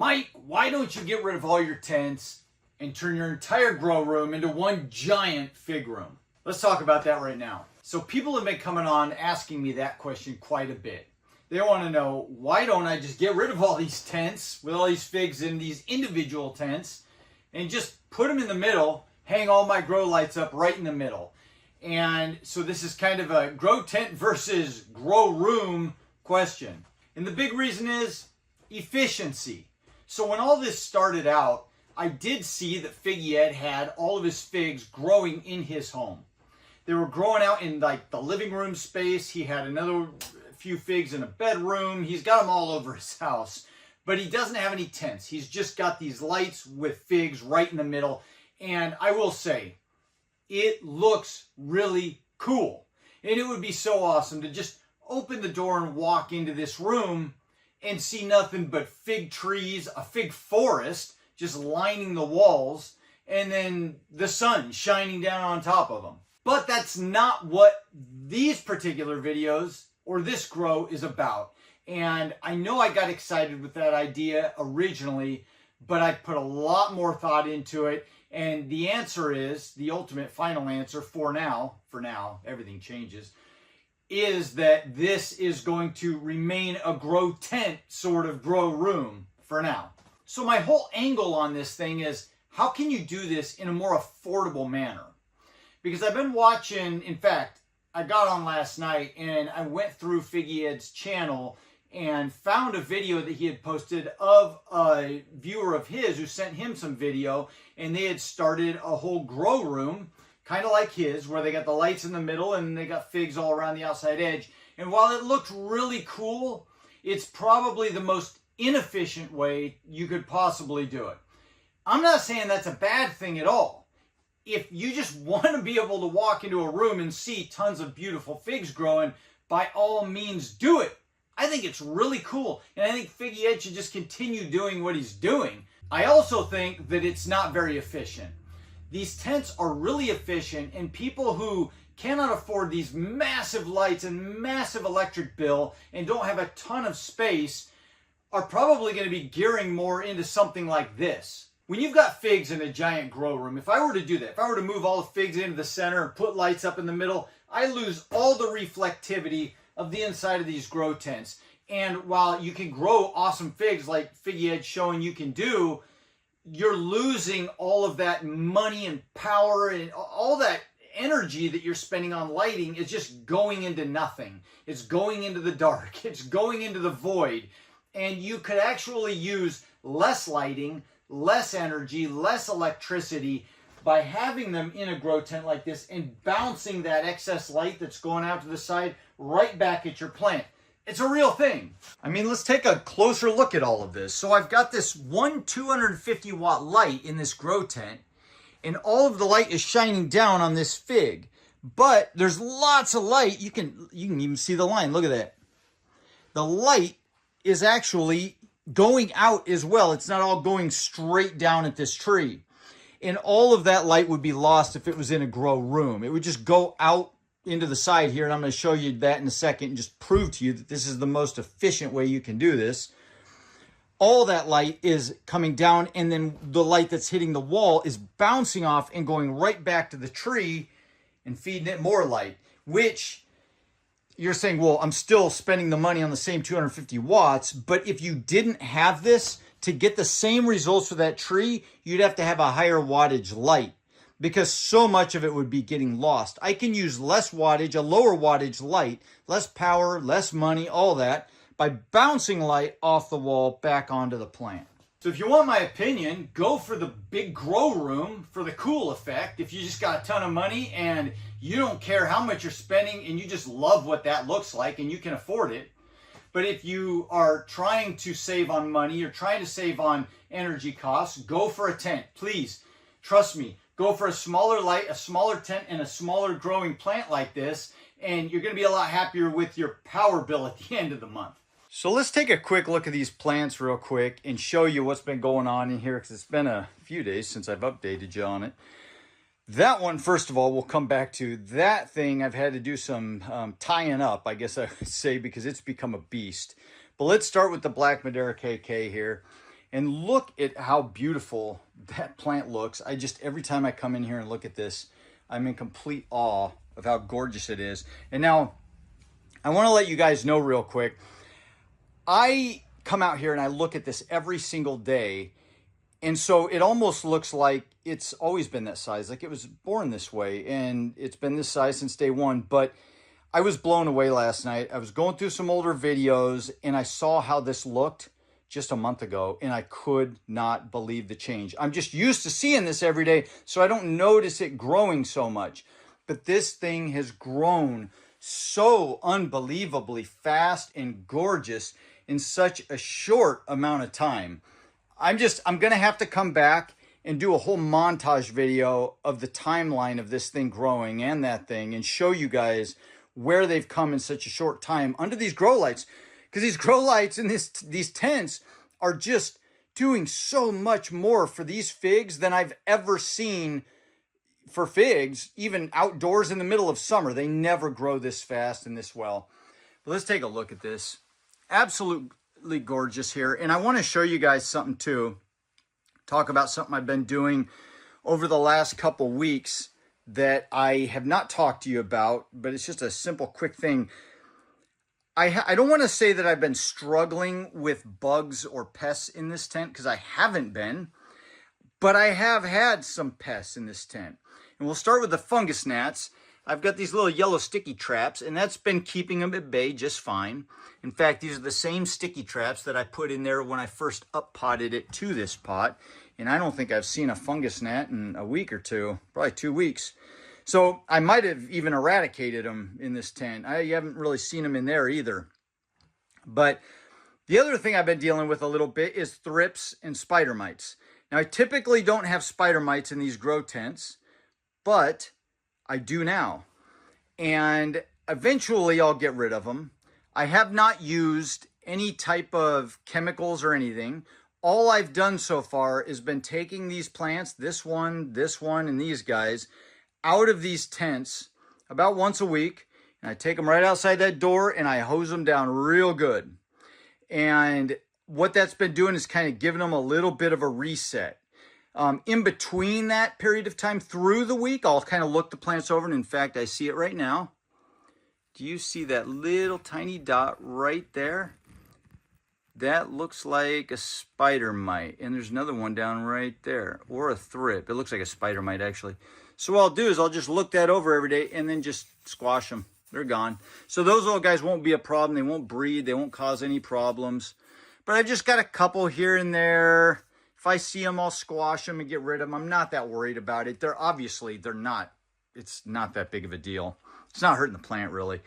Mike, why don't you get rid of all your tents and turn your entire grow room into one giant fig room? Let's talk about that right now. So people have been coming on asking me that question quite a bit. They want to know, why don't I just get rid of all these tents with all these figs in these individual tents and just put them in the middle, hang all my grow lights up right in the middle? And so this is kind of a grow tent versus grow room question. And the big reason is efficiency. So when all this started out, I did see that Figgy Ed had all of his figs growing in his home. They were growing out in like the living room space. He had another few figs in a bedroom. He's got them all over his house, but he doesn't have any tents. He's just got these lights with figs right in the middle. And I will say, it looks really cool. And it would be so awesome to just open the door and walk into this room and see nothing but fig trees, a fig forest just lining the walls, and then the sun shining down on top of them. But that's not what these particular videos or this grow is about. And I know I got excited with that idea originally, but I put a lot more thought into it. And the answer is, the ultimate final answer for now, everything changes, is that this is going to remain a grow tent sort of grow room for now. So my whole angle on this thing is, how can you do this in a more affordable manner? Because I've been watching, in fact, I got on last night and I went through Figgy Ed's channel and found a video that he had posted of a viewer of his who sent him some video, and they had started a whole grow room, kind of like his, where they got the lights in the middle and they got figs all around the outside edge. And while it looked really cool, it's probably the most inefficient way you could possibly do it. I'm not saying that's a bad thing at all. If you just want to be able to walk into a room and see tons of beautiful figs growing, by all means do it. I think it's really cool, and I think Figgy Ed should just continue doing what he's doing. I also think that it's not very efficient. These tents are really efficient, and people who cannot afford these massive lights and massive electric bill and don't have a ton of space are probably going to be gearing more into something like this. When you've got figs in a giant grow room, if I were to do that, if I were to move all the figs into the center and put lights up in the middle, I lose all the reflectivity of the inside of these grow tents. And while you can grow awesome figs like Figgy Ed's showing you can do, you're losing all of that money and power and all that energy that you're spending on lighting is just going into nothing. It's going into the dark. It's going into the void. And you could actually use less lighting, less energy, less electricity by having them in a grow tent like this and bouncing that excess light that's going out to the side right back at your plant. It's a real thing. I mean, let's take a closer look at all of this. So I've got this one 250 watt light in this grow tent, and all of the light is shining down on this fig. But there's lots of light. You can even see the line. Look at that. The light is actually going out as well. It's not all going straight down at this tree. And all of that light would be lost if it was in a grow room. It would just go out into the side here, and I'm going to show you that in a second and just prove to you that this is the most efficient way you can do this. All that light is coming down, and then the light that's hitting the wall is bouncing off and going right back to the tree and feeding it more light, which you're saying, well, I'm still spending the money on the same 250 watts, but if you didn't have this, to get the same results for that tree, you'd have to have a higher wattage light, because so much of it would be getting lost. I can use less wattage, a lower wattage light, less power, less money, all that, by bouncing light off the wall back onto the plant. So if you want my opinion, go for the big grow room for the cool effect. If you just got a ton of money and you don't care how much you're spending and you just love what that looks like and you can afford it. But if you are trying to save on money, you're trying to save on energy costs, go for a tent. Please, trust me, go for a smaller light, a smaller tent, and a smaller growing plant like this, and you're going to be a lot happier with your power bill at the end of the month. So let's take a quick look at these plants real quick and show you what's been going on in here, because it's been a few days since I've updated you on it. That one, first of all, we'll come back to. That thing I've had to do some tying up, I guess I would say, because it's become a beast. But let's start with the Black Madeira KK here. And look at how beautiful that plant looks. Every time I come in here and look at this, I'm in complete awe of how gorgeous it is. And now I want to let you guys know real quick, I come out here and I look at this every single day. And so it almost looks like it's always been that size, like it was born this way, and it's been this size since day one. But I was blown away last night. I was going through some older videos and I saw how this looked just a month ago, and I could not believe the change. I'm just used to seeing this every day, so I don't notice it growing so much. But this thing has grown so unbelievably fast and gorgeous in such a short amount of time. I'm going to have to come back and do a whole montage video of the timeline of this thing growing and that thing, and show you guys where they've come in such a short time under these grow lights. Because these grow lights and these tents are just doing so much more for these figs than I've ever seen for figs, even outdoors in the middle of summer. They never grow this fast and this well. But let's take a look at this. Absolutely gorgeous here. And I want to show you guys something too. Talk about something I've been doing over the last couple weeks that I have not talked to you about, but it's just a simple, quick thing. I don't want to say that I've been struggling with bugs or pests in this tent, because I haven't been, but I have had some pests in this tent. And we'll start with the fungus gnats. I've got these little yellow sticky traps, and that's been keeping them at bay just fine. In fact, these are the same sticky traps that I put in there when I first up potted it to this pot. And I don't think I've seen a fungus gnat in a week or two, probably 2 weeks. So I might have even eradicated them in this tent. I haven't really seen them in there either. But the other thing I've been dealing with a little bit is thrips and spider mites. Now, I typically don't have spider mites in these grow tents, but I do now. And eventually I'll get rid of them. I have not used any type of chemicals or anything. All I've done so far has been taking these plants, this one, and these guys, out of these tents about once a week, and I take them right outside that door and I hose them down real good. And what that's been doing is kind of giving them a little bit of a reset. In between that period of time through the week, I'll kind of look the plants over, and in fact, I see it right now. Do you see that little tiny dot right there? That looks like a spider mite, and there's another one down right there, or a thrip. It looks like a spider mite, actually. So what I'll do is I'll just look that over every day and then just squash them. They're gone. So those little guys won't be a problem. They won't breed. They won't cause any problems. But I've just got a couple here and there. If I see them, I'll squash them and get rid of them. I'm not that worried about it. They're not. It's not that big of a deal. It's not hurting the plant, really.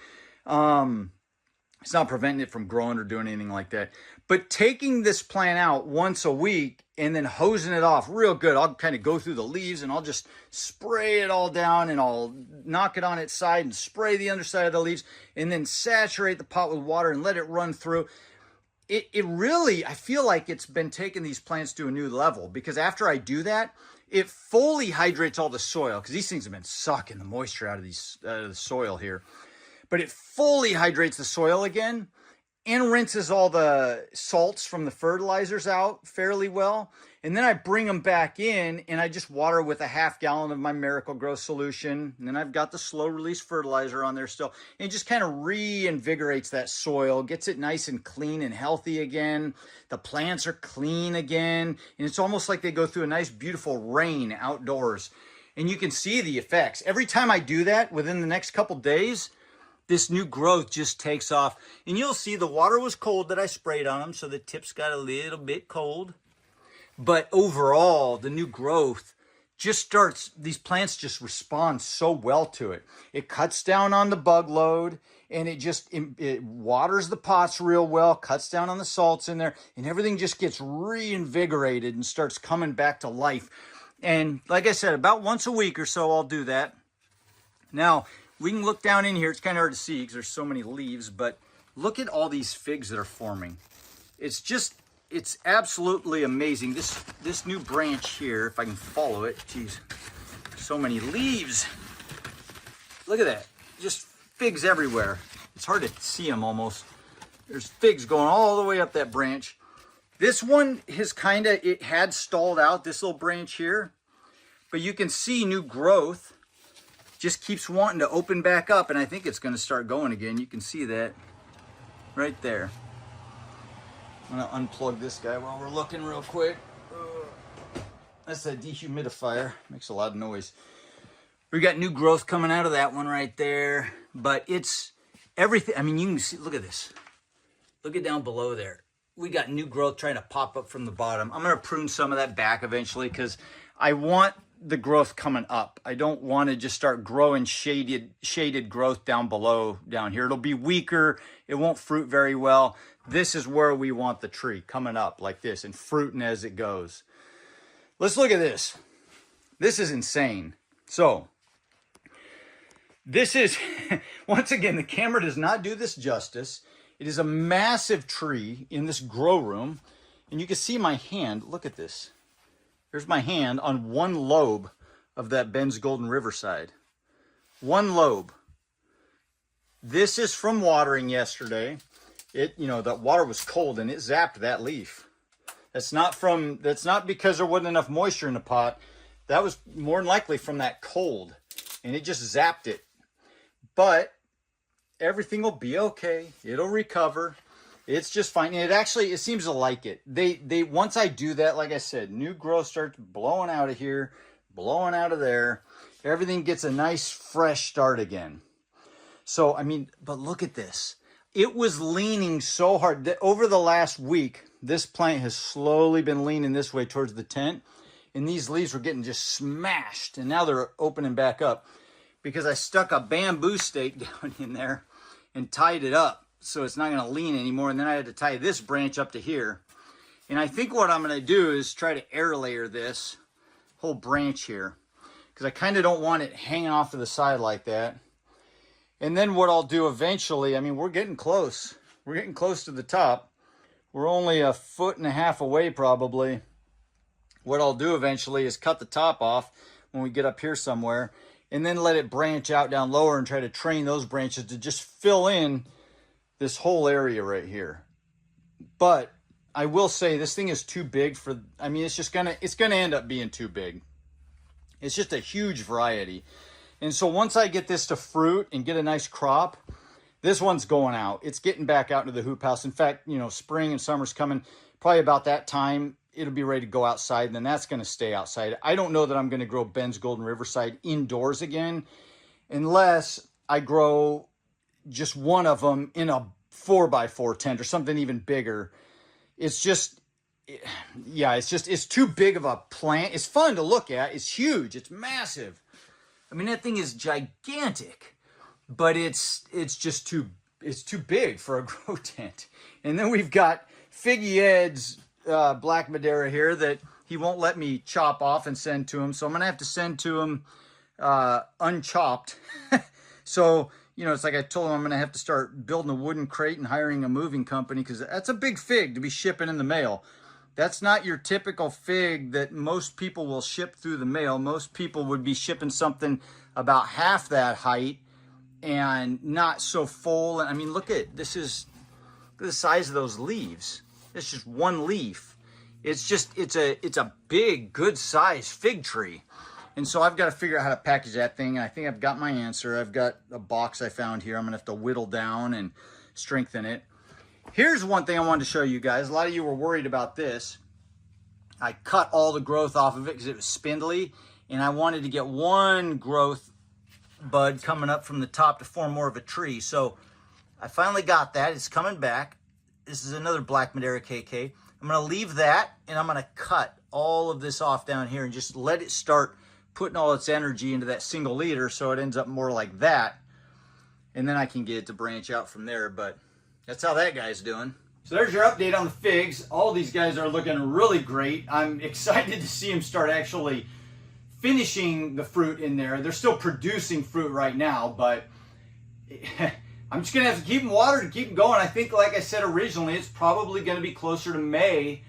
It's not preventing it from growing or doing anything like that. But taking this plant out once a week and then hosing it off real good, I'll kind of go through the leaves and I'll just spray it all down, and I'll knock it on its side and spray the underside of the leaves, and then saturate the pot with water and let it run through. It really, I feel like it's been taking these plants to a new level, because after I do that, it fully hydrates all the soil, because these things have been sucking the moisture out of the soil here. But it fully hydrates the soil again and rinses all the salts from the fertilizers out fairly well. And then I bring them back in and I just water with a half gallon of my Miracle Grow solution. And then I've got the slow release fertilizer on there still. And it just kind of reinvigorates that soil, gets it nice and clean and healthy again. The plants are clean again. And it's almost like they go through a nice, beautiful rain outdoors. And you can see the effects. Every time I do that, within the next couple days, this new growth just takes off. And you'll see the water was cold that I sprayed on them, so the tips got a little bit cold. But overall, the new growth just starts, these plants just respond so well to it. It cuts down on the bug load, and it waters the pots real well, cuts down on the salts in there, and everything just gets reinvigorated and starts coming back to life. And like I said, about once a week or so, I'll do that. Now, we can look down in here. It's kind of hard to see because there's so many leaves, but look at all these figs that are forming. It's absolutely amazing. This new branch here, if I can follow it, geez, so many leaves. Look at that, just figs everywhere. It's hard to see them almost. There's figs going all the way up that branch. This one has it had stalled out, this little branch here, but you can see new growth just keeps wanting to open back up, and I think it's going to start going again. You can see that right there. I'm going to unplug this guy while we're looking real quick. That's that dehumidifier. Makes a lot of noise. We got new growth coming out of that one right there, but it's everything. I mean, you can see, look at this. Look at down below there. We got new growth trying to pop up from the bottom. I'm going to prune some of that back eventually because I want the growth coming up. I don't want to just start growing shaded growth down below down here. It'll be weaker. It won't fruit very well. This is where we want the tree coming up like this and fruiting as it goes. Let's look at this. This is insane. So this is, once again, the camera does not do this justice. It is a massive tree in this grow room. And you can see my hand. Look at this. Here's my hand on one lobe of that Ben's Golden Riverside. One lobe. This is from watering yesterday. That water was cold and it zapped that leaf. That's not because there wasn't enough moisture in the pot. That was more than likely from that cold. And it just zapped it. But everything will be okay. It'll recover. It's just fine. And it seems to like it. They once I do that, like I said, new growth starts blowing out of here, blowing out of there. Everything gets a nice fresh start again. So, I mean, but look at this. It was leaning so hard that over the last week, this plant has slowly been leaning this way towards the tent. And these leaves were getting just smashed. And now they're opening back up because I stuck a bamboo stake down in there and tied it up so it's not going to lean anymore. And then I had to tie this branch up to here. And I think what I'm going to do is try to air layer this whole branch here because I kind of don't want it hanging off to the side like that. And then what I'll do eventually, I mean, we're getting close. We're getting close to the top. We're only 1.5 feet away probably. What I'll do eventually is cut the top off when we get up here somewhere and then let it branch out down lower and try to train those branches to just fill in this whole area right here. But I will say this thing is too big for, I mean, it's gonna end up being too big. It's just a huge variety. And so once I get this to fruit and get a nice crop, this one's going out. It's getting back out into the hoop house. In fact, spring and summer's coming. Probably about that time, it'll be ready to go outside, and then that's going to stay outside. I don't know that I'm going to grow Ben's Golden Riverside indoors again unless I grow just one of them in a 4x4 tent or something even bigger. It's too big of a plant. It's fun to look at. It's huge. It's massive. I mean, that thing is gigantic, but it's too big for a grow tent. And then we've got Figgy Ed's Black Madeira here that he won't let me chop off and send to him. So I'm going to have to send to him unchopped. So, it's like I told him I'm going to have to start building a wooden crate and hiring a moving company because that's a big fig to be shipping in the mail. That's not your typical fig that most people will ship through the mail. Most people would be shipping something about half that height and not so full. I mean, look at the size of those leaves. It's just one leaf. It's a big, good size fig tree. And so I've got to figure out how to package that thing. And I think I've got my answer. I've got a box I found here. I'm going to have to whittle down and strengthen it. Here's one thing I wanted to show you guys. A lot of you were worried about this. I cut all the growth off of it because it was spindly. And I wanted to get one growth bud coming up from the top to form more of a tree. So I finally got that. It's coming back. This is another Black Madeira KK. I'm going to leave that and I'm going to cut all of this off down here and just let it start putting all its energy into that single leader so it ends up more like that. And then I can get it to branch out from there. But that's how that guy's doing. So there's your update on the figs. All these guys are looking really great. I'm excited to see them start actually finishing the fruit in there. They're still producing fruit right now, but I'm just going to have to keep them watered and keep them going. I think, like I said originally, it's probably going to be closer to May,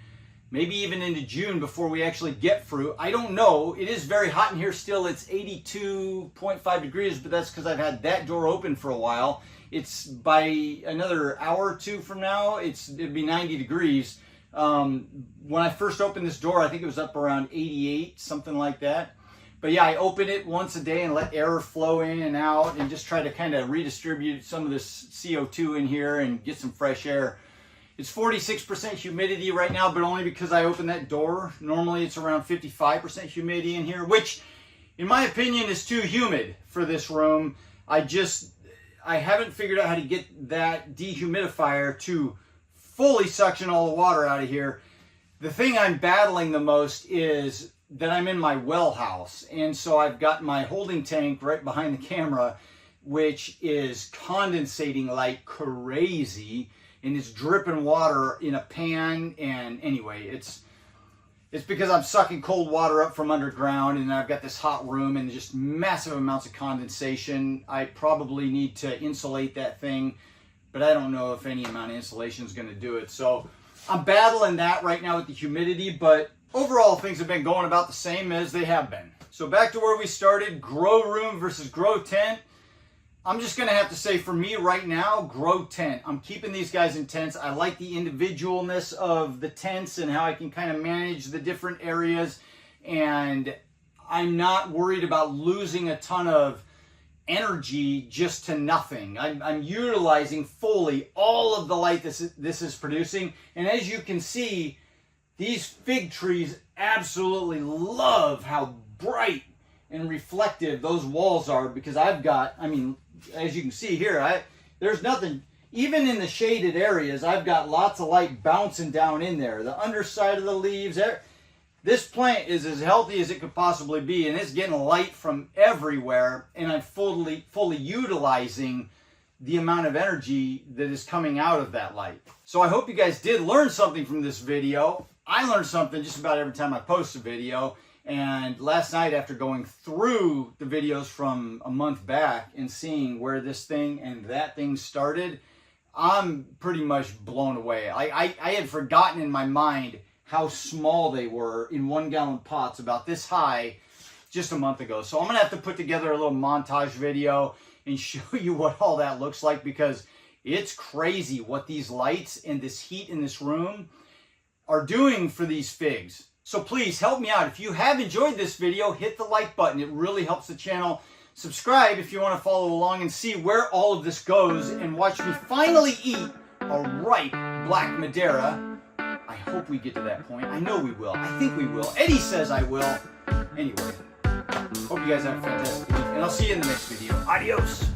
maybe even into June before we actually get fruit. I don't know. It is very hot in here still. It's 82.5 degrees, but that's because I've had that door open for a while. It's by another hour or two from now, it'd be 90 degrees. When I first opened this door, I think it was up around 88, something like that. But yeah, I open it once a day and let air flow in and out and just try to kind of redistribute some of this CO2 in here and get some fresh air. It's 46% humidity right now, but only because I opened that door. Normally it's around 55% humidity in here, which in my opinion is too humid for this room. I haven't figured out how to get that dehumidifier to fully suction all the water out of here. The thing I'm battling the most is that I'm in my well house, and so I've got my holding tank right behind the camera, which is condensating like crazy, and it's dripping water in a pan. And anyway, it's because I'm sucking cold water up from underground, and I've got this hot room and just massive amounts of condensation. I probably need to insulate that thing, but I don't know if any amount of insulation is going to do it. So I'm battling that right now with the humidity, but overall things have been going about the same as they have been. So back to where we started, grow room versus grow tent. I'm just going to have to say, for me right now, grow tent. I'm keeping these guys in tents. I like the individualness of the tents and how I can kind of manage the different areas. And I'm not worried about losing a ton of energy just to nothing. I'm utilizing fully all of the light this is producing. And as you can see, these fig trees absolutely love how bright and reflective those walls are, because I've got, I mean, as you can see here, there's nothing, even in the shaded areas, I've got lots of light bouncing down in there. The underside of the leaves, this plant is as healthy as it could possibly be, and it's getting light from everywhere, and I'm fully utilizing the amount of energy that is coming out of that light. So I hope you guys did learn something from this video. I learned something just about every time I post a video. And last night, after going through the videos from a month back and seeing where this thing and that thing started, I'm pretty much blown away. I had forgotten in my mind how small they were in 1 gallon pots about this high just a month ago. So I'm going to have to put together a little montage video and show you what all that looks like, because it's crazy what these lights and this heat in this room are doing for these figs. So please help me out. If you have enjoyed this video, hit the like button. It really helps the channel. Subscribe if you want to follow along and see where all of this goes, and watch me finally eat a ripe black Madeira. I hope we get to that point. I know we will. I think we will. Eddie says I will. Anyway, hope you guys have a fantastic week, and I'll see you in the next video. Adios.